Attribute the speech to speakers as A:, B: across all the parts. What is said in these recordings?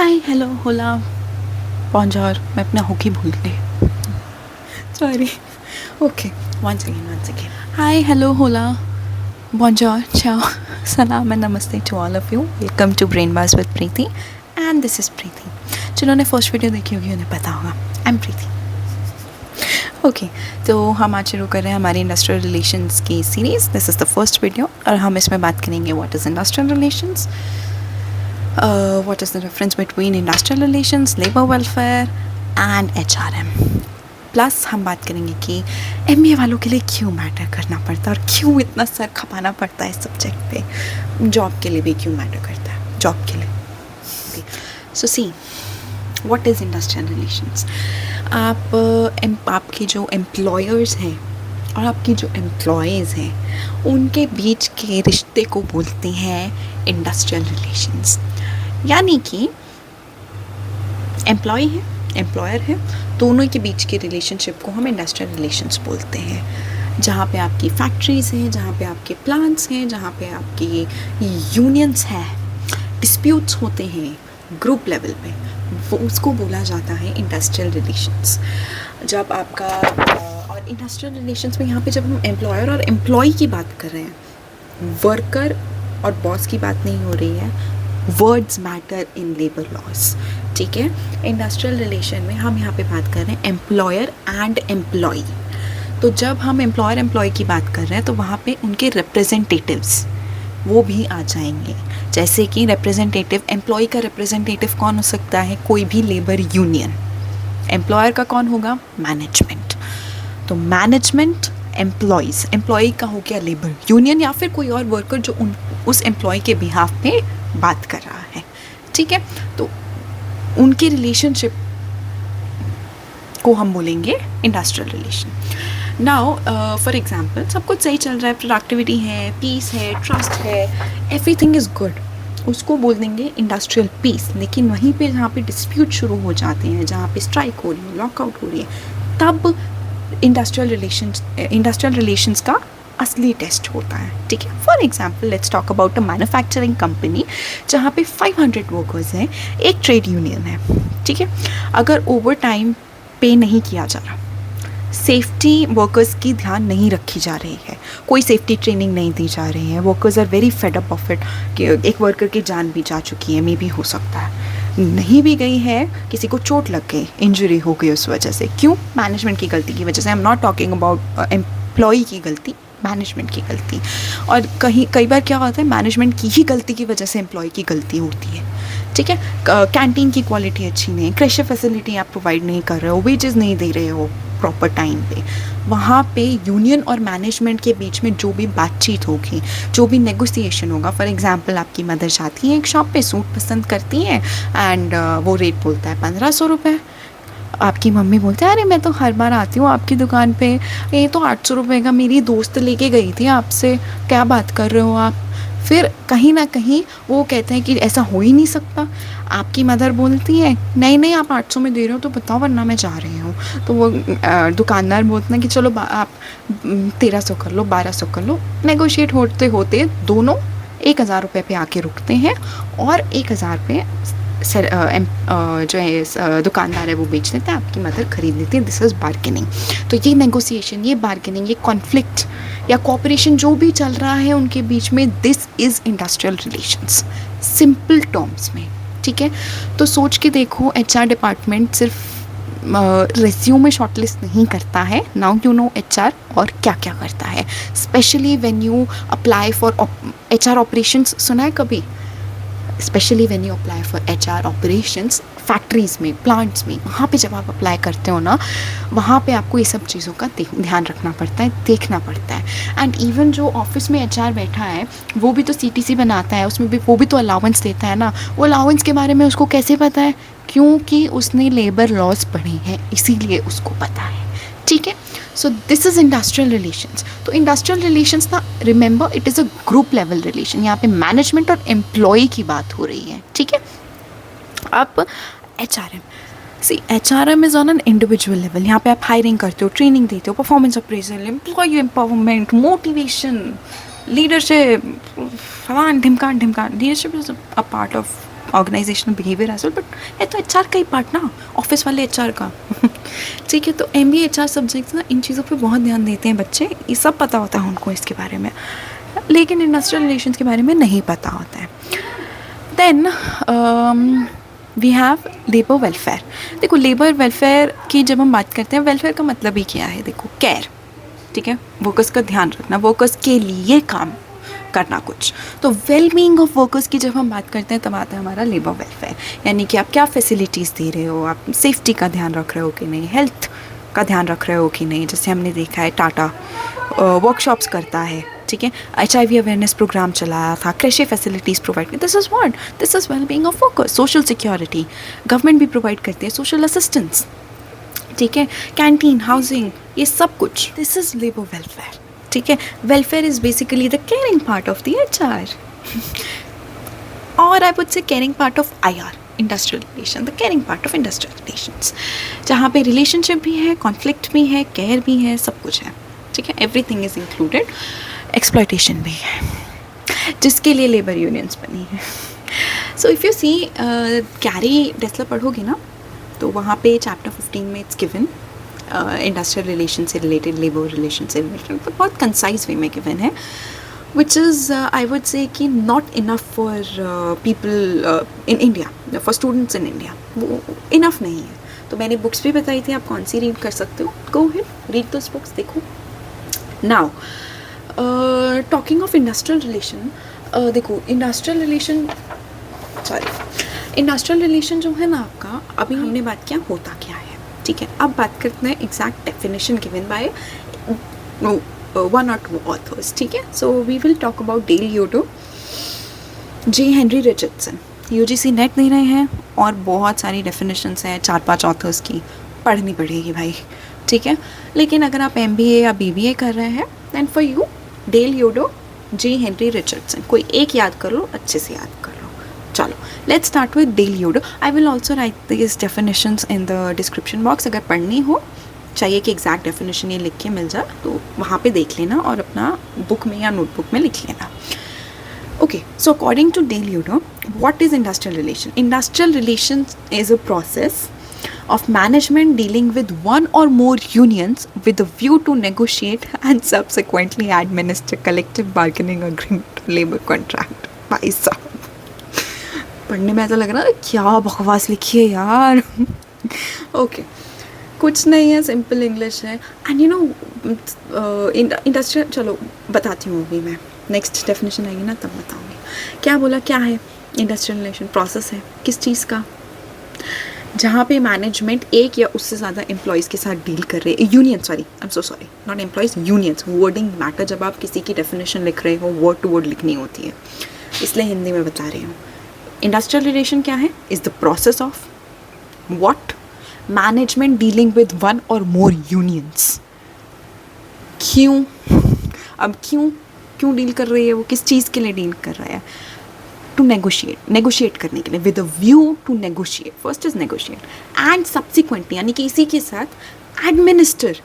A: हाय hello होला bonjour मैं अपना होके भूल गई sorry okay once again hi hello होला बॉन्जोर ciao सलाम and namaste to all of you welcome to brain bars with Preeti and this is Preeti जिन्होंने फर्स्ट वीडियो देखी होगी उन्हें पता होगा आई एम प्रीति ओके तो हम आज शुरू कर रहे हैं हमारी इंडस्ट्रियल रिलेशंस की series this is the first video और हम इसमें बात करेंगे what is industrial relations what is the difference between industrial relations, labor welfare and HRM. Plus हम बात करेंगे कि MBA वालों के लिए क्यों मैटर करना पड़ता है और क्यों इतना सर खपाना पड़ता है इस सब्जेक्ट पे. जॉब के लिए भी क्यों मैटर करता है जॉब के लिए. So see what is industrial relations. आपके जो एम्प्लॉयर्स हैं और आपकी जो एम्प्लॉयज़ हैं उनके बीच के रिश्ते को बोलते हैं इंडस्ट्रियल रिलेशंस. यानी कि एम्प्लॉय है एम्प्लॉयर है दोनों के बीच के रिलेशनशिप को हम इंडस्ट्रियल रिलेशंस बोलते हैं. जहाँ पे आपकी फैक्ट्रीज़ हैं, जहाँ पे आपके प्लांट्स हैं, जहाँ पे आपकी यूनियंस हैं, डिस्प्यूट्स होते हैं ग्रुप लेवल पे, वो उसको बोला जाता है इंडस्ट्रियल रिलेशंस. जब आपका और इंडस्ट्रियल रिलेशंस में यहाँ पे जब हम एम्प्लॉयर और एम्प्लॉय की बात कर रहे हैं, वर्कर और बॉस की बात नहीं हो रही है. Words matter in labour laws. ठीक है. इंडस्ट्रियल रिलेशन में हम यहाँ पे बात कर रहे हैं एम्प्लॉयर एंड एम्प्लॉय. तो जब हम एम्प्लॉयर एम्प्लॉय की बात कर रहे हैं तो वहाँ पे उनके रिप्रेजेंटेटिव्स वो भी आ जाएंगे. जैसे कि रिप्रेजेंटेटिव एम्प्लॉय का रिप्रेजेंटेटिव कौन हो सकता है, कोई भी लेबर यूनियन. एम्प्लॉयर का कौन होगा, मैनेजमेंट. तो मैनेजमेंट एम्प्लॉयज़, एम्प्लॉय का हो गया लेबर यूनियन या फिर कोई और वर्कर जो उस एम्प्लॉय के बिहाफ पे बात कर रहा है. ठीक है. तो उनके रिलेशनशिप को हम बोलेंगे industrial relation. Now for example सब कुछ सही चल रहा है, प्रोडक्टिविटी है, पीस है, ट्रस्ट है, एवरीथिंग इज़ गुड, उसको बोल देंगे इंडस्ट्रियल पीस. लेकिन वहीं पे जहाँ पे डिस्प्यूट शुरू हो जाते हैं, जहाँ पे स्ट्राइक हो रही है, लॉकआउट हो रही है, तब इंडस्ट्रियल रिलेशंस का असली टेस्ट होता है. ठीक है. For example let's talk about a manufacturing company जहाँ पे 500 वर्कर्स हैं, एक ट्रेड यूनियन है. ठीक है. अगर ओवर टाइम पे नहीं किया जा रहा, सेफ्टी वर्कर्स की ध्यान नहीं रखी जा रही है, कोई सेफ्टी ट्रेनिंग नहीं दी जा रही है, workers are very fed up of it कि एक वर्कर की जान भी जा चुकी है, मे भी हो सकता है नहीं भी गई है, किसी को चोट लग गई, इंजरी हो गई उस वजह से. क्यों? मैनेजमेंट की गलती की वजह से. I am not talking about employee की गलती, मैनेजमेंट की गलती. और कई बार क्या होता है, मैनेजमेंट की ही गलती की वजह से एम्प्लॉय की गलती होती है. ठीक है. कैंटीन की क्वालिटी अच्छी नहीं, क्रेशर फैसिलिटी आप प्रोवाइड नहीं कर रहे हो, वेजेस नहीं दे रहे हो प्रॉपर टाइम पे. वहाँ पे यूनियन और मैनेजमेंट के बीच में जो भी बातचीत होगी, जो भी नेगोशिएशन होगा. फॉर एग्जांपल आपकी मदर जाती है एक शॉप पे, सूट पसंद करती हैं एंड वो रेट बोलता है 1500 रुपये. आपकी मम्मी बोलते हैं अरे मैं तो हर बार आती हूँ आपकी दुकान पे, ये तो 800 रुपये का मेरी दोस्त लेके गई थी आपसे, क्या बात कर रहे हो आप. फिर कहीं ना कहीं वो कहते हैं कि ऐसा हो ही नहीं सकता. आपकी मदर बोलती है नहीं नहीं आप 800 में दे रहे हो तो बताओ वरना मैं जा रही हूँ. तो वो दुकानदार बोलते हैं कि चलो आप 1300 कर लो, 1200 कर लो. नेगोशिएट होते होते दोनों 1000 रुपये पे आके रुकते हैं और 1000 पे जो है दुकानदार है वो बेच देता है, आपकी मदर खरीद लेती है. This is bargaining. तो ये नेगोशिएशन, ये बार्गेनिंग, ये कॉन्फ्लिक्ट या कॉपरेशन जो भी चल रहा है उनके बीच में, this is industrial relations simple terms में. ठीक है. तो सोच के देखो, HR डिपार्टमेंट सिर्फ रेज्यूमे शॉर्टलिस्ट नहीं करता है. नाउ यू नो HR और क्या क्या करता है. Specially when you apply for HR operations, सुना है कभी? Specially when you apply for HR operations factories में, प्लांट्स में, वहाँ पे जब आप अप्लाई करते हो ना, वहाँ पे आपको ये सब चीज़ों का ध्यान रखना पड़ता है, देखना पड़ता है. एंड इवन जो ऑफिस में HR बैठा है वो भी तो CTC बनाता है, उसमें भी वो भी तो अलाउंस देता है ना. वो अलाउंस के बारे में उसको कैसे पता है? क्योंकि उसने लेबर लॉज पढ़े हैं, इसीलिए उसको पता है. ठीक है. So this is industrial relations. तो इंडस्ट्रियल रिलेशंस ना, remember it is a group level relation. यहाँ पे मैनेजमेंट और एम्प्लॉय की बात हो रही है. ठीक है. अब HRM, see HRM is on an individual level. यहाँ पे आप हायरिंग करते हो, ट्रेनिंग देते हो, performance appraisal, employee empowerment, motivation, leadership, फलान ढिमकान ढिमकान. Leadership is a part of organisational behaviour as well, but है तो एचआर का ही पार्ट ना, ऑफिस वाले एचआर का। ठीक है, तो एमबीए एचआर सब्जेक्ट्स ना इन चीज़ों पे बहुत ध्यान देते हैं बच्चे, ये सब पता होता है उनको इसके बारे में, लेकिन इंडस्ट्रियल रिलेशंस के बारे में नहीं पता होता है। Then we have labour welfare. देखो लेबर वेलफेयर की जब हम बात करते हैं, वेलफेयर का मतलब ही क्या है, देखो केयर, ठीक है, वर्कर्स का ध्यान रखना, वर्कर्स के लिए काम करना कुछ। तो वेल बीइंग ऑफ वर्कर्स की जब हम बात करते हैं तब आता है हमारा लेबर वेलफेयर, यानी कि आप क्या फैसिलिटीज़ दे रहे हो, आप सेफ्टी का ध्यान रख रहे हो कि नहीं, हेल्थ का ध्यान रख रहे हो कि नहीं। जैसे हमने देखा है टाटा वर्कशॉप्स करता है, ठीक है, HIV अवेयरनेस प्रोग्राम चलाया था, कृषि फैसिलिटीज़ प्रोवाइड की। This is what, this is well being of workers. Social security government भी प्रोवाइड करती है, सोशल असिस्टेंस, ठीक है, कैंटीन, हाउसिंग, ये सब कुछ, दिस इज़ लेबर वेलफेयर। ठीक है, welfare is basically the caring part of the HR, और I would say caring part of IR, industrial relation, the caring part of industrial relations, जहाँ पे रिलेशनशिप भी है, कॉन्फ्लिक्ट भी है, केयर भी है, सब कुछ है। ठीक है, एवरीथिंग इज़ इंक्लूडेड, एक्सप्लॉयटेशन भी है, जिसके लिए लेबर यूनियंस बनी है। So if you see Gary Dessler पढ़ोगे ना, तो वहाँ पे चैप्टर 15 में इट्स गिवन इंडस्ट्रियल रिलेशन से रिलेटेड, लेबर रिलेशन से रिलेटेड, तो बहुत कंसाइज वे में गिवन है, which is I would say कि not enough for people in India, for students in India, वो इनफ नहीं है। तो मैंने बुक्स भी बताई थी, आप कौन सी रीड कर सकते हो, गो हिट रीड दोस बुक्स, देखो। Now talking of industrial relation, देखो इंडस्ट्रियल रिलेशन जो है ना आपका, अभी हमने बात किया होता क्या है, ठीक है। अब बात करते हैं exact definition given by one और टू ऑथर्स, ठीक है। So we will talk about Dale Yoder, J Henry Richardson, UGC NET दे रहे हैं और बहुत सारी डेफिनेशंस हैं, 4-5 ऑथर्स की पढ़नी पड़ेगी भाई, ठीक है। लेकिन अगर आप MBA या BBA कर रहे हैं, then for you Dale Yoder, J Henry Richardson, कोई एक याद कर लो, अच्छे से याद कर लो। चलो let's start with Dale Yoder. I will also write this definitions in the description box, अगर पढ़नी हो, चाहिए कि एग्जैक्ट डेफिनेशन ये लिख के मिल जाए तो वहाँ पे देख लेना और अपना बुक में या नोटबुक में लिख लेना। Okay, so according to Dale Yoder, what is industrial relation? Industrial relations is a process of management dealing with one or more unions with a view to negotiate and subsequently administer collective bargaining agreement, labor contract. भाई साहब, पढ़ने में ऐसा लग रहा है क्या बकवास लिखी है यार। Okay, कुछ नहीं है, सिंपल इंग्लिश है। एंड यू नो इंडस्ट्रियल, चलो बताती हूँ अभी मैं, नेक्स्ट डेफिनेशन आएगी ना तब बताऊँगी। क्या बोला, क्या है इंडस्ट्रियल रिलेशन? प्रोसेस है किस चीज़ का, जहाँ पे मैनेजमेंट एक या उससे ज़्यादा एम्प्लॉयज़ के साथ डील कर रहे हैं, union, sorry I am so sorry, not employees, unions, wording matter, जब आप किसी की डेफिनेशन लिख रहे हो वर्ड टू वर्ड लिखनी होती है, इसलिए हिंदी में बता रही हूँ। इंडस्ट्रियल रिलेशन क्या है? Is the process of what, management dealing with one or more unions. क्यों, अब क्यों डील कर रही है वो, किस चीज़ के लिए डील कर रहा है? टू नेगोशिएट करने के लिए, with a view to negotiate, first is negotiate and subsequently, यानी कि इसी के साथ एडमिनिस्टर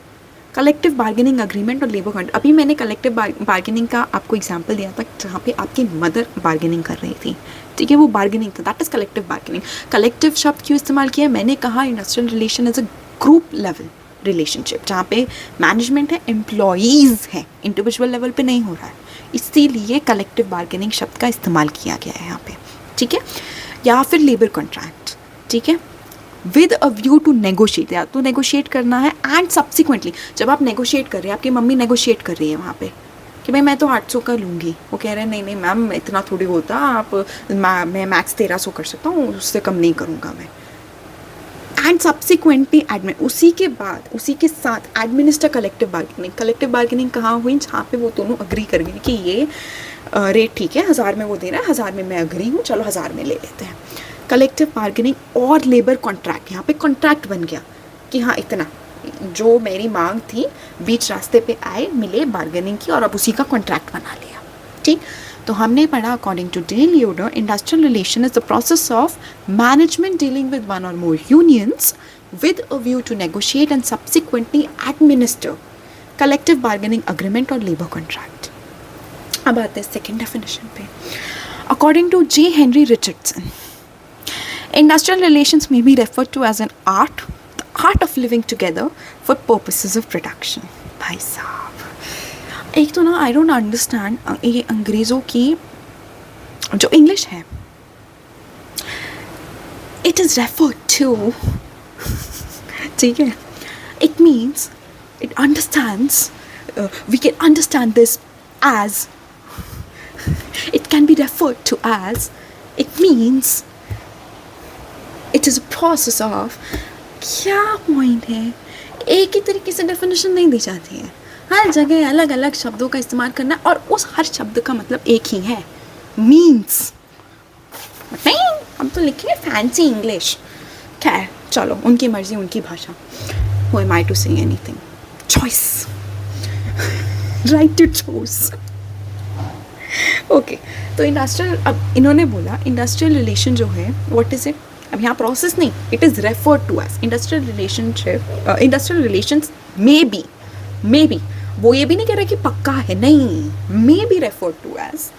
A: कलेक्टिव बार्गेनिंग अग्रीमेंट और लेबर कॉन्ट्रैक्ट। अभी मैंने कलेक्टिव बार्गेनिंग का आपको एग्जांपल दिया था, जहाँ पे आपकी मदर बार्गेनिंग कर रही थी, ठीक है, वो बार्गेनिंग था, that is collective bargaining. Collective शब्द क्यों इस्तेमाल किया? मैंने कहा industrial relation is a group level relationship, जहाँ पे मैनेजमेंट है, एम्प्लॉयज़ है, इंडिविजुअल लेवल पे नहीं हो रहा है, इसीलिए कलेक्टिव बार्गेनिंग शब्द का इस्तेमाल किया गया है यहाँ पे, ठीक है। या फिर लेबर कॉन्ट्रैक्ट, ठीक है, with a view to negotiate, या तो नेगोशिएट करना है एंड सब्सिक्वेंटली, जब आप नेगोशिएट कर रहे हैं, आपकी मम्मी नेगोशिएट कर रही है वहाँ पे कि भाई मैं तो 800 का लूँगी, वो कह रहे हैं नहीं मैम इतना थोड़ी होता, आप मैं मैक्स 1300 कर सकता हूँ, उससे कम नहीं करूँगा मैं। एंड सब्सिक्वेंटली उसी के साथ एडमिनिस्टर कलेक्टिव बार्गेनिंग कहाँ हुई? जहाँ पे वो दोनों अग्री कर गए कि ये रेट ठीक है, 1000 में वो दे रहा है, 1000 में मैं अग्री हूँ, चलो 1000 में ले लेते हैं। कलेक्टिव बार्गेनिंग और लेबर कॉन्ट्रैक्ट, यहाँ पे कॉन्ट्रैक्ट बन गया कि हाँ इतना जो मेरी मांग थी, बीच रास्ते पे आए, मिले, बार्गेनिंग की और अब उसी का कॉन्ट्रैक्ट बना लिया, ठीक। तो हमने पढ़ा according to Dale Yoder, industrial relation is the process of management dealing with one or more unions with a view to negotiate and subsequently administer collective bargaining agreement और लेबर कॉन्ट्रैक्ट। अब आते हैं सेकेंड डेफिनेशन पे। According to J Henry Richardson, Industrial relations may be referred to as an art, the art of living together for purposes of production. भाई साहब, एक तो ना आई डोंट अंडरस्टैंड ये अंग्रेज़ों की जो इंग्लिश है, इट इज़ रेफर्ड टू, ठीक है, it means it understands, we can understand this as, it can be referred to as, it means it is a process of, क्या पॉइंट है, एक ही तरीके से डेफिनेशन नहीं दी जाती है, हर जगह अलग अलग शब्दों का इस्तेमाल करना और उस हर शब्द का मतलब एक ही है, मीन्स नहीं, हम तो लिखेंगे फैंसी इंग्लिश, खैर चलो उनकी मर्जी उनकी भाषा, who am I to say anything, choice, right to choose. Okay, तो इंडस्ट्रियल, अब इन्होंने बोला इंडस्ट्रियल रिलेशन जो है व्हाट इज़ इट, अब यहाँ प्रोसेस नहीं, it is referred to as industrial relationship, industrial relations may be, वो ये भी नहीं कह रहे कि पक्का है, नहीं, may be referred to as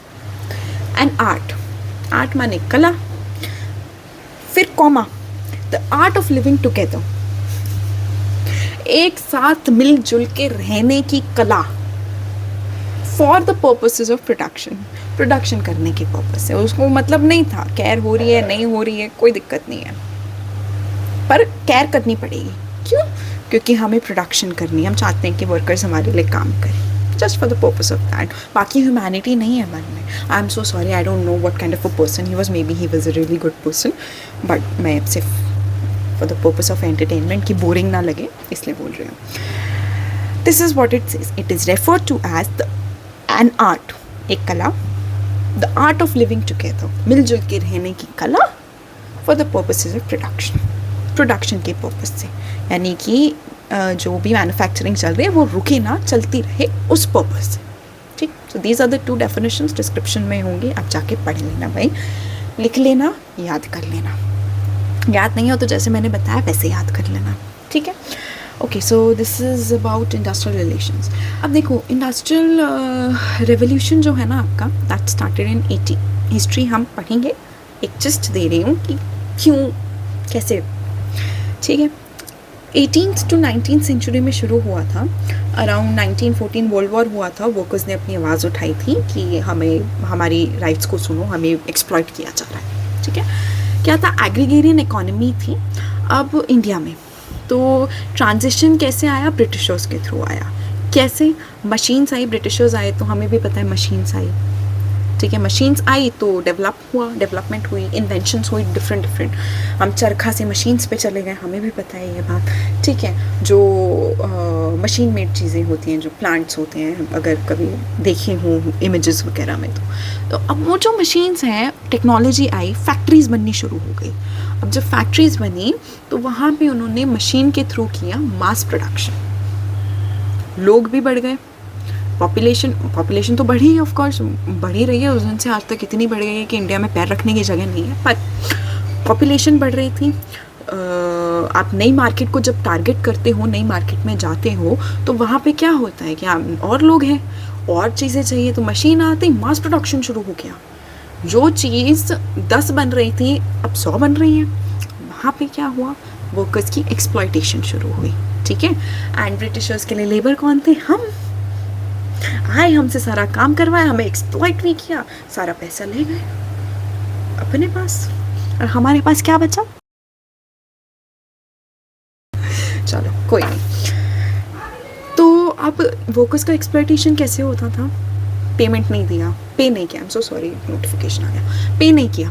A: an art माने कला, फिर comma, the art of living together, एक साथ मिलजुल के रहने की कला, for the purposes of production करने के पर्पस से, उसको मतलब नहीं था केयर हो रही है नहीं हो रही है कोई दिक्कत नहीं है, पर केयर करनी पड़ेगी, क्यों, क्योंकि हमें प्रोडक्शन करनी है, हम चाहते हैं कि वर्कर्स हमारे लिए काम करें, just for the purpose of that, बाकी ह्यूमैनिटी नहीं है मन में. I am so sorry, I don't know what kind of a person he was, may be he was a really good person, but मैं सिर्फ for the purpose of entertainment की boring ना लगे इसलिए बोल रही हूँ. This is what it says, it is referred to as the an art, एक कला, the art of living together, मिलजुल के रहने की कला, for the purposes of production के पर्पस से, यानी कि जो भी मैन्युफैक्चरिंग चल रही है वो रुके ना, चलती रहे उस पर्पस से, ठीक. So these are the two definitions, description में होंगे, आप जाके पढ़ लेना भाई, लिख लेना, याद कर लेना, याद नहीं हो तो जैसे मैंने बताया वैसे याद कर लेना, ठीक है. Okay, so this is about industrial relations. अब देखो इंडस्ट्रियल रेवोल्यूशन जो है ना आपका, दैट स्टार्टेड इन 80, हिस्ट्री हम पढ़ेंगे, एक जस्ट दे रही हूँ कि क्यों कैसे, ठीक है. 18th to 19th सेंचुरी में शुरू हुआ था, अराउंड 1914 वर्ल्ड वॉर हुआ था, वर्कर्स ने अपनी आवाज़ उठाई थी कि हमें हमारी राइट्स को सुनो, हमें एक्सप्लॉइट किया जा रहा है, ठीक है. क्या था, एग्रीगेरियन इकोनॉमी थी अब इंडिया में, तो ट्रांजिशन कैसे आया, ब्रिटिशर्स के थ्रू आया, कैसे, मशीन्स आई, ब्रिटिशर्स आए तो हमें भी पता है मशीन्स आई, ठीक है, मशीन्स आई तो डेवलपमेंट हुई, इन्वेंशंस हुई डिफरेंट, हम चरखा से मशीन्स पे चले गए, हमें भी पता है ये बात, ठीक है. जो मशीन मेड चीज़ें होती हैं, जो प्लांट्स होते हैं, अगर कभी देखे हों इमेजेस वगैरह में, तो अब वो जो मशीन्स हैं, टेक्नोलॉजी आई, फैक्ट्रीज़ बननी शुरू हो गई. अब जब फैक्ट्रीज़ बनी तो वहाँ पे उन्होंने मशीन के थ्रू किया मास प्रोडक्शन, लोग भी बढ़ गए, पॉपुलेशन तो बढ़ी है, ऑफ कोर्स बढ़ ही रही है, उस दिन से आज तक इतनी बढ़ गई है कि इंडिया में पैर रखने की जगह नहीं है, पर पॉपुलेशन बढ़ रही थी. आप नई मार्केट को जब टारगेट करते हो, नई मार्केट में जाते हो, तो वहाँ पे क्या होता है कि और लोग हैं, और चीज़ें चाहिए, तो मशीन आते ही मास प्रोडक्शन शुरू हो गया, जो चीज़ 10 बन रही थी अब 100 बन रही है. वहाँ पे क्या हुआ, वर्कर्स की एक्सप्लॉयटेशन शुरू हुई, ठीक है. एंड ब्रिटिशर्स के लिए लेबर कौन थे, हम आए, हमसे सारा काम करवाया, हमें एक्सप्लॉइट भी किया, सारा पैसा ले गए अपने पास, और हमारे पास क्या बचा, चलो कोई नहीं. तो अब वर्कर्स का एक्सप्लॉयटेशन कैसे होता था, पेमेंट नहीं दिया, पे नहीं किया, I am so sorry notification आ गया, पे नहीं किया,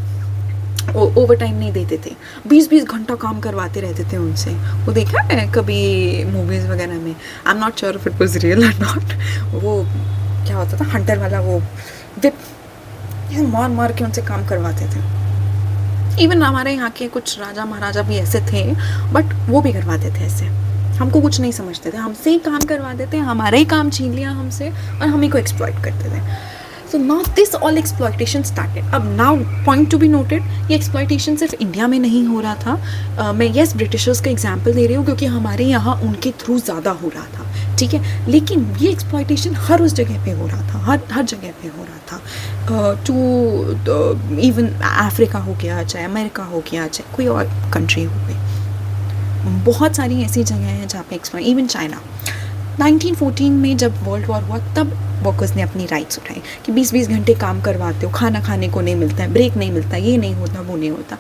A: ओवर टाइम नहीं देते थे, 20-20 घंटा काम करवाते रहते थे उनसे. वो देखा है कभी मूवीज़ वगैरह में, I am not sure if it was real और नॉट, वो क्या होता था, हंटर वाला वो विप मार के उनसे काम करवाते थे. इवन हमारे यहाँ के कुछ राजा महाराजा भी ऐसे थे, बट वो भी करवाते थे ऐसे, हमको कुछ नहीं समझते थे, हमसे ही काम करवाते थे, हमारा ही काम छीन लिया हमसे और हमें को एक्सप्लॉइट करते थे. So not this all exploitation started. अब now point to be noted, ये एक्सप्लॉइटेशन सिर्फ इंडिया में नहीं हो रहा था. मैं येस ब्रिटिशर्स का एग्जाम्पल दे रही हूँ क्योंकि हमारे यहाँ उनके थ्रू ज़्यादा हो रहा था. ठीक है। लेकिन ये एक्सप्लॉयटेशन हर उस जगह पे हो रहा था, हर जगह पे हो रहा था। टू इवन अफ्रीका हो गया, चाहे अमेरिका हो गया, चाहे कोई और कंट्री हो गई, बहुत सारी ऐसी जगह हैं जहाँ पे एक्सप्लॉय, इवन चाइना 1914 में जब वर्ल्ड वॉर हुआ तब वर्कर्स ने अपनी राइट्स उठाई कि 20-20 घंटे काम करवाते हो, खाना खाने को नहीं मिलता है, ब्रेक नहीं मिलता, ये नहीं होता, वो नहीं होता।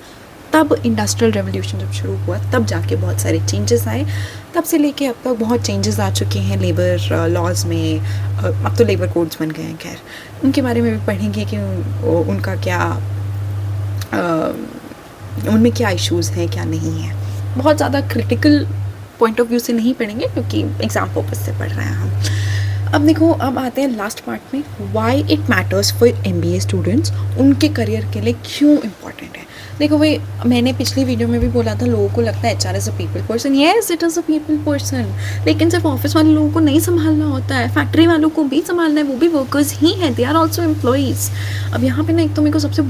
A: तब इंडस्ट्रियल रेवोल्यूशन जब शुरू हुआ तब जाके बहुत सारे चेंजेस आए। तब से लेके अब तक बहुत चेंजेस आ चुके हैं लेबर लॉज में। अब तो लेबर कोड्स बन गए हैं, खैर उनके बारे में भी पढ़ेंगे कि उनका क्या, उनमें क्या इश्यूज़ हैं, क्या नहीं है। बहुत ज़्यादा क्रिटिकल पॉइंट ऑफ व्यू से नहीं पढ़ेंगे क्योंकि एग्ज़ाम पर्पस से पढ़ रहे हैं हम। अब देखो, अब आते हैं लास्ट पार्ट में, why it matters for MBA students, उनके करियर के लिए क्यों इम्पॉर्टेंट है। देखो भाई, मैंने पिछली वीडियो में भी बोला था लोगों को लगता है HR is a people person. Yes, it is a people person, लेकिन सिर्फ ऑफिस वाले लोगों को नहीं संभालना होता है, फैक्ट्री वालों को भी संभालना है, वो भी वर्कर्स ही हैं, दे आर ऑल्सो एम्प्लॉइज़। अब यहाँ पे ना एक तो मेरे को सबसे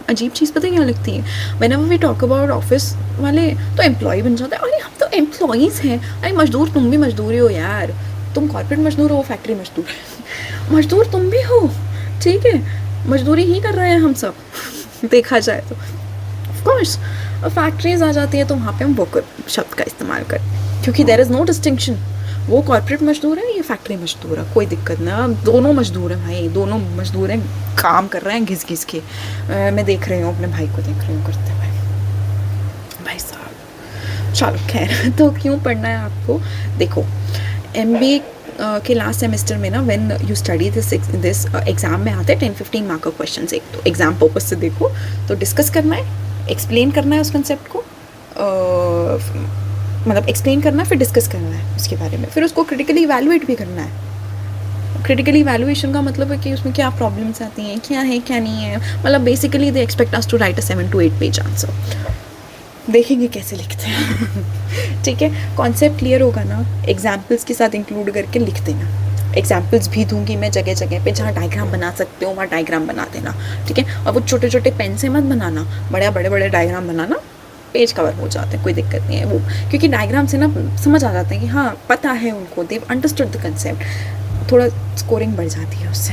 A: अजीब चीज़ पता है क्या लगती है, whenever we talk about office वाले तो एम्प्लॉय बन जाते हैं। अरे हम तो एम्प्लॉइज़ हैं। अरे मजदूर तुम भी मजदूर ही हो यार, तुम कॉर्पोरेट मजदूर हो, फैक्ट्री मजदूर मजदूर तुम भी हो, ठीक है, मजदूरी ही कर रहे हैं हम सब देखा जाए तो। ऑफकोर्स फैक्ट्रीज आ जाती है तो वहाँ पे हम वर्कर शब्द का इस्तेमाल करते हैं क्योंकि देयर इज़ नो डिस्टिंक्शन, वो कॉर्पोरेट मजदूर है, ये फैक्ट्री मजदूर है, कोई दिक्कत ना, दोनों मजदूर हैं भाई, दोनों मजदूर हैं, काम कर रहे हैं घिस घिस के। मैं देख रही हूँ अपने भाई को, देख रही हूँ करते हुए, भाई साहब। चलो खैर, तो क्यों पढ़ना है आपको, देखो MBA के लास्ट सेमेस्टर में ना, when you study this exam में आते हैं 10-15 मार्क का क्वेश्चन। एक तो एग्ज़ाम पर्पज से देखो तो डिस्कस करना है, एक्सप्लेन करना है उस कंसेप्ट को, मतलब एक्सप्लेन करना है, फिर डिस्कस करना है उसके बारे में, फिर उसको क्रिटिकली इवैल्यूएट भी करना है। क्रिटिकली इवैल्यूएशन का मतलब है कि उसमें क्या प्रॉब्लम्स आती हैं, क्या है क्या नहीं है, मतलब basically they expect us to write a 7 to 8 page answer. देखेंगे कैसे लिखते हैं ठीक है। कॉन्सेप्ट क्लियर होगा ना, एग्जाम्पल्स के साथ इंक्लूड करके लिख देना। एग्जाम्पल्स भी दूंगी मैं जगह जगह पे, जहाँ डायग्राम बना सकते हो वहाँ डायग्राम बना देना, ठीक है। और वो छोटे छोटे पेन से मत बनाना, बड़े डायग्राम बनाना, पेज कवर हो जाते हैं, कोई दिक्कत नहीं है वो, क्योंकि डायग्राम से ना समझ आ जाता है कि हाँ पता है उनको, देव अंडरस्टूड द कंसेप्ट, थोड़ा स्कोरिंग बढ़ जाती है उससे,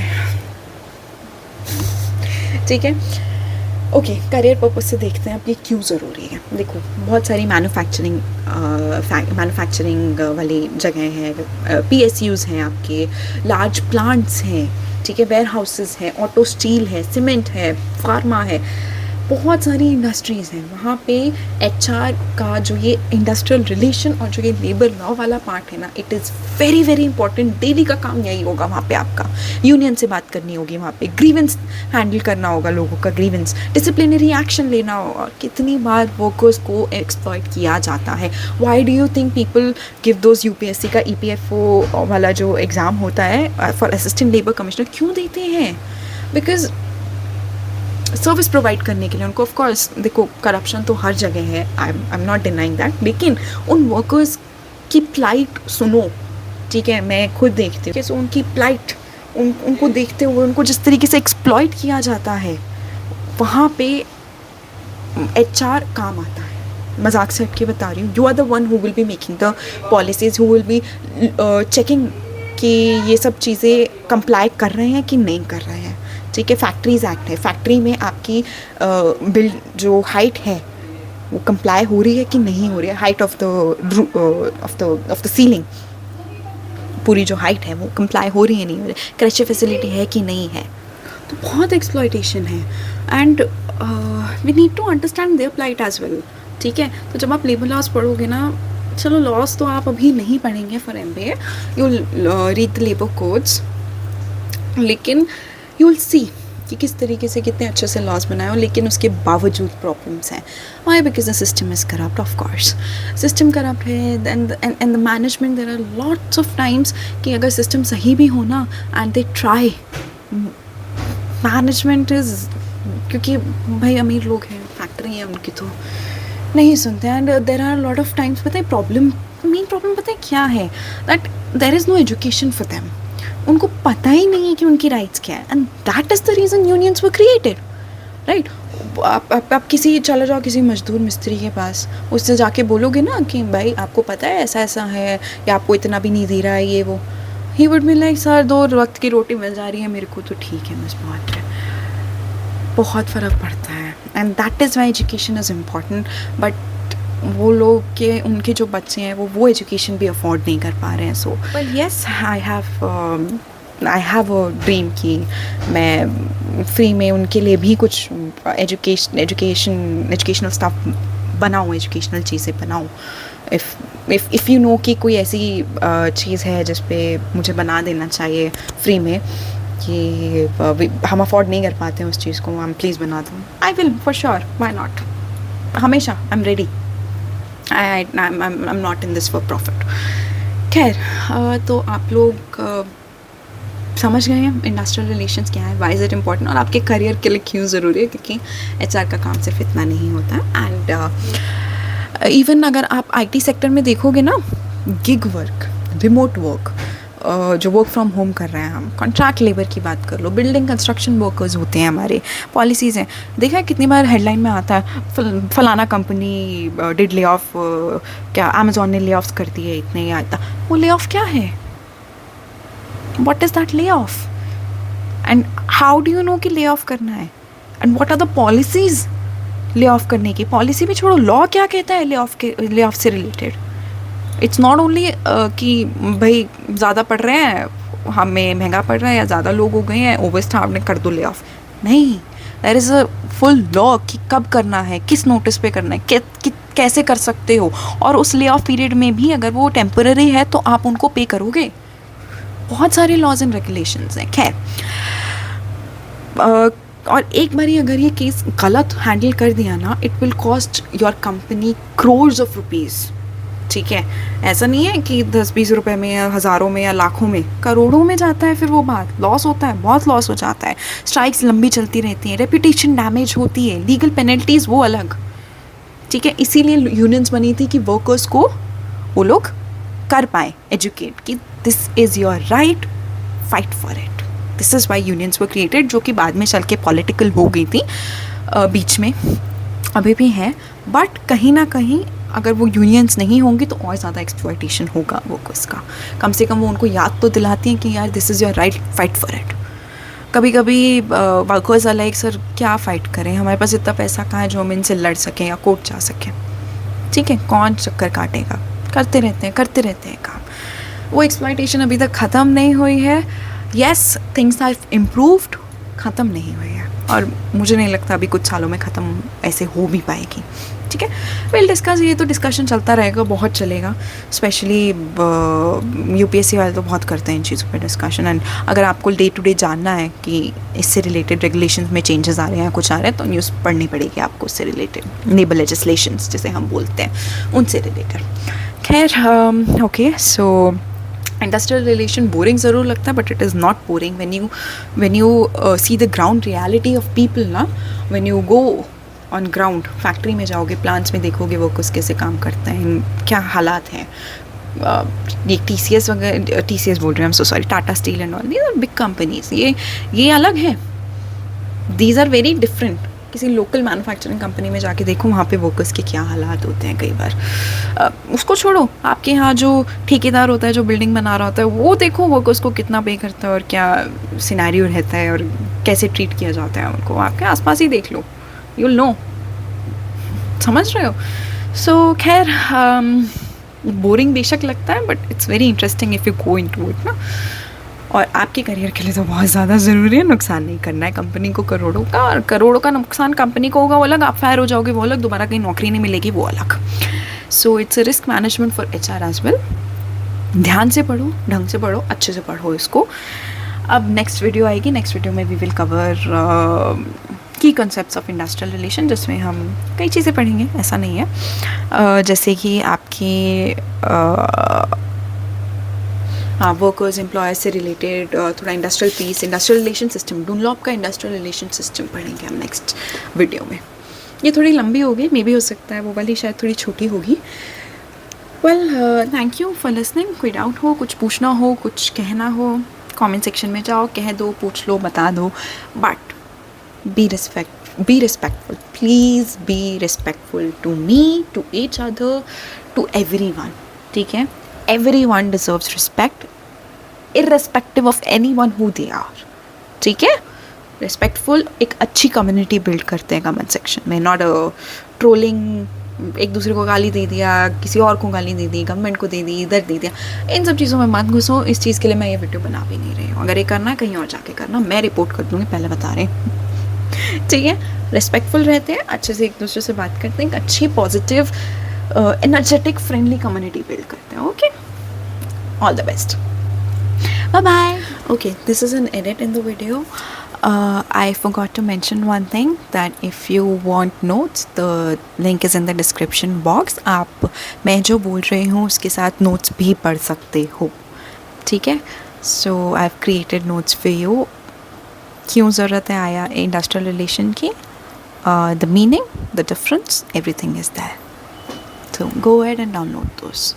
A: ठीक है। ओके, करियर पर्पस से देखते हैं अब ये क्यों ज़रूरी है। देखो, बहुत सारी मैन्युफैक्चरिंग वाली जगह हैं, PSUs हैं, आपके लार्ज प्लांट्स हैं, ठीक है, वेयर हाउसेस हैं, ऑटो स्टील है, सीमेंट है, फार्मा है, बहुत सारी इंडस्ट्रीज़ हैं। वहाँ पे HR का जो ये इंडस्ट्रियल रिलेशन और जो ये लेबर लॉ वाला पार्ट है ना, it is very very important. Daily का काम यही होगा वहाँ पे, आपका यूनियन से बात करनी होगी, वहाँ पे ग्रीवेंस हैंडल करना होगा, लोगों का ग्रीवेंस, डिसिप्लिनरी एक्शन लेना होगा। कितनी बार वर्कर्स को एक्सप्लॉइट किया जाता है। Why do you think people give those UPSC का EPFO वाला जो एग्ज़ाम होता है फॉर असिस्टेंट लेबर कमिश्नर क्यों देते हैं? बिकॉज सर्विस प्रोवाइड करने के लिए उनको। ऑफ कोर्स देखो, करप्शन तो हर जगह है, आई एम नॉट डिनाइंग दैट, लेकिन उन वर्कर्स की प्लाइट सुनो, ठीक है। मैं खुद देखती हूँ कैसे उनकी प्लाइट, उनको देखते हुए उनको जिस तरीके से एक्सप्लॉइट किया जाता है, वहाँ पे HR काम आता है। मजाक से हट के बता रही हूँ, you are the one who will be making the policies, who will be checking कि ये सब चीज़ें कंप्लाई कर रहे हैं कि नहीं कर रहे हैं, ठीक है। फैक्ट्रीज़ एक्ट है, फैक्ट्री में आपकी बिल्ड जो हाइट है वो कंप्लाई हो रही है कि नहीं हो रही है, हाइट ऑफ द सीलिंग, पूरी जो हाइट है वो कंप्लाई हो रही है नहीं हो रही है, क्रशर फैसिलिटी है कि नहीं है। तो बहुत एक्सप्लॉयटेशन है and we need to understand their plight as well, ठीक है। तो जब आप लेबर लॉज पढ़ोगे ना, चलो लॉज तो आप अभी नहीं पढ़ेंगे for MBA, you read the labour codes, लेकिन यू विल सी कि किस तरीके से कितने अच्छे से लॉज बनाए हो, लेकिन उसके बावजूद प्रॉब्लम्स हैं। Why? Because the system is corrupt, of course system corrupt है, and the management, there are lots of times कि अगर सिस्टम सही भी हो ना, and they try, management is, क्योंकि भाई अमीर लोग हैं, फैक्ट्री है उनकी, तो नहीं सुनते। And there are lot of times, पता है प्रॉब्लम, मेन प्रॉब्लम पता है क्या है, that there is no education for them. उनको पता ही नहीं है कि उनकी राइट्स क्या है, and that is the reason unions were created, right. आप किसी चले जाओ किसी मजदूर मिस्त्री के पास, उससे जाके बोलोगे ना कि भाई आपको पता है ऐसा ऐसा है, या आपको इतना भी नहीं दे रहा है ये वो, he would be like sir 2 वक्त की रोटी मिल जा रही है मेरे को तो ठीक है, बस बहुत है। बहुत फ़र्क पड़ता है, and that is why education is important. But वो लोग के उनके जो बच्चे हैं वो एजुकेशन भी अफोर्ड नहीं कर पा रहे हैं। So well yes, I have a dream कि मैं फ्री में उनके लिए भी कुछ एजुकेशनल स्टफ बनाऊँ, एजुकेशनल चीज़ें बनाऊँ। इफ़ यू नो कि कोई ऐसी चीज़ है जिस पे मुझे बना देना चाहिए फ्री में, कि हम अफोर्ड नहीं कर पाते हैं उस चीज़ को, हम प्लीज़ बना दो, I will for sure, why not, हमेशा I am ready. I am not in this for profit. खैर, तो आप लोग समझ गए हैं इंडस्ट्रियल रिलेशंस क्या है, वाई इज़ इट इम्पॉर्टेंट, और आपके करियर के लिए क्यों ज़रूरी है, क्योंकि एचआर का काम सिर्फ इतना नहीं होता। एंड इवन अगर आप आईटी सेक्टर में देखोगे ना, गिग वर्क, रिमोट वर्क, जो वर्क फ्रॉम होम कर रहे हैं, हम कॉन्ट्रैक्ट लेबर की बात कर लो, बिल्डिंग कंस्ट्रक्शन वर्कर्स होते हैं, हमारे पॉलिसीज़ हैं। देखा है कितनी बार हेडलाइन में आता है फलाना कंपनी डिड ले ऑफ, क्या अमेजोन ने ले ऑफ कर दिए, इतने ही आता। वो ले ऑफ क्या है, what is that lay off, and how do you know कि ले ऑफ करना है, and what are the policies lay off करने की। पॉलिसी भी छोड़ो, लॉ क्या कहता है ले ऑफ से रिलेटेड। इट्स नॉट ओनली कि भाई ज़्यादा पढ़ रहे हैं, हमें महंगा पड़ रहा है, या ज़्यादा लोग हो गए हैं, ओवर स्टाफ ने कर दो ले ऑफ। नहीं, there is a full law कि कब करना है, किस नोटिस पे करना है, कैसे कर सकते हो, और उस ले ऑफ पीरियड में भी अगर वो टेम्पररी है तो आप उनको पे करोगे। बहुत सारे लॉज एंड रेगुलेशंस हैं। खैर, और एक बारी अगर ये केस गलत हैंडल कर दिया ना, it will cost your company crores of rupees. ठीक है, ऐसा नहीं है कि 10-20 रुपए में या हज़ारों में या लाखों में, करोड़ों में जाता है। फिर वो बात लॉस होता है, बहुत लॉस हो जाता है, स्ट्राइक्स लंबी चलती रहती हैं, रेपुटेशन डैमेज होती है, लीगल पेनल्टीज़ वो अलग। ठीक है, इसीलिए यूनियंस बनी थी कि वर्कर्स को वो लोग कर पाए एजुकेट कि this is your right, fight for it. This is why unions were created, जो कि बाद में चल के पॉलिटिकल हो गई थी बीच में, अभी भी है। बट कहीं ना कहीं अगर वो यूनियंस नहीं होंगी तो और ज़्यादा एक्सप्लॉयटेशन होगा वर्कर्स का। कम से कम वो उनको याद तो दिलाती हैं कि यार this is your right, fight for it. कभी कभी वर्कर्स आर लाइक सर क्या फ़ाइट करें, हमारे पास इतना पैसा कहाँ है जो हम इनसे लड़ सकें या कोर्ट जा सकें। ठीक है, कौन चक्कर काटेगा, करते रहते हैं काम। वो एक्सप्लॉयटेशन अभी तक ख़त्म नहीं हुई है। येस, थिंग्स आर इम्प्रूव्ड, ख़त्म नहीं हुई है, और मुझे नहीं लगता अभी कुछ सालों में ख़त्म ऐसे हो भी पाएगी। ठीक है, वेल डिस्कस, ये तो डिस्कशन चलता रहेगा, बहुत चलेगा। स्पेशली यूपीएससी वाले तो बहुत करते हैं इन चीज़ों पे डिस्कशन। एंड अगर आपको डे टू डे जानना है कि इससे रिलेटेड रेगुलेशन में चेंजेस आ रहे हैं, कुछ आ रहे हैं, तो न्यूज़ पढ़नी पड़ेगी आपको उससे रिलेटेड, नेबर लेजिस्लेशंस जिसे हम बोलते हैं, उनसे रिलेटेड। खैर, ओके, सो इंडस्ट्रियल रिलेशन बोरिंग ज़रूर लगता है, but it is not boring when you see the ground reality of people ना, when you go on ground, factory में जाओगे, प्लांट्स में देखोगे वर्कर्स कैसे काम करते हैं, क्या हालात हैं। ये TCS वगैरह, TCS बोल रहे हैं, I'm so sorry, Tata steel and all, these are big companies, ये अलग है, दीज आर वेरी डिफरेंट। किसी लोकल मैन्युफैक्चरिंग कंपनी में जाके देखो, वहाँ पे वर्कर्स के क्या हालात होते हैं कई बार। उसको छोड़ो, आपके यहाँ जो ठेकेदार होता है, जो बिल्डिंग बना रहा होता है, वो देखो वर्कर्स को कितना पे करता है और क्या सिनेरियो रहता है और कैसे ट्रीट किया जाता है उनको। आपके आसपास ही देख लो, यू विल नो, समझ रहे हो। सो खैर, बोरिंग बेशक लगता है, but it's very interesting if you go into it ना। और आपके करियर के लिए तो बहुत ज़्यादा ज़रूरी है, नुकसान नहीं करना है कंपनी को करोड़ों का, और करोड़ों का नुकसान कंपनी को होगा वो अलग, आप फायर हो जाओगे वो अलग, दोबारा कहीं नौकरी नहीं मिलेगी वो अलग। So it's a risk management for HR as well. ध्यान से पढ़ो, ढंग से पढ़ो, अच्छे से पढ़ो इसको। अब नेक्स्ट वीडियो आएगी, नेक्स्ट वीडियो में वी विल कवर की कॉन्सेप्ट्स ऑफ इंडस्ट्रियल रिलेशन, जिसमें हम कई चीज़ें पढ़ेंगे, ऐसा नहीं है। जैसे कि आपके वर्कर्स एम्प्लॉयर्स से रिलेटेड थोड़ा industrial peace, industrial relation system, Dunlop का इंडस्ट्रियल रिलेशन सिस्टम पढ़ेंगे हम नेक्स्ट वीडियो में। ये थोड़ी लंबी होगी, मे भी हो सकता है वो वाली शायद थोड़ी छोटी होगी। Well, thank you for listening. कोई डाउट हो, कुछ पूछना हो, कुछ कहना हो, कमेंट सेक्शन में जाओ, कह दो, पूछ लो, बता दो, but be respectful. be respectful. Please be respectful to me, to each other, to everyone. ठीक है? Everyone deserves respect, irrespective of anyone who they are. ठीक है? Respectful एक अच्छी कम्युनिटी बिल्ड करते हैं कमेंट सेक्शन में, नॉट ट्रोलिंग, एक दूसरे को गाली दे दिया, किसी और को गाली दे दी, गवर्नमेंट को दे दी, इधर दे दिया, इन सब चीज़ों में मत घुसो. इस चीज़ के लिए मैं ये वीडियो बना भी नहीं रही हूँ. अगर ये करना है कहीं और जाके करना, मैं रिपोर्ट कर दूँगी, पहले बता रहे हैं. ठीक है? रिस्पेक्टफुल रहते हैं, अच्छे से एक दूसरे से बात करते हैं, एक अच्छी positive energetic friendly community build करते हैं. Okay, all the best. Bye bye. Okay, this is an edit in the video. I forgot to mention one thing, that if you want notes, the link is in the description box. आप मैं जो बोल रही हूँ उसके साथ notes भी पढ़ सकते हो. ठीक है? So I've created notes for you. क्यों ज़रूरत है आया इंडस्ट्रियल रिलेशन की, the meaning, the difference, everything is there. So go ahead and download those.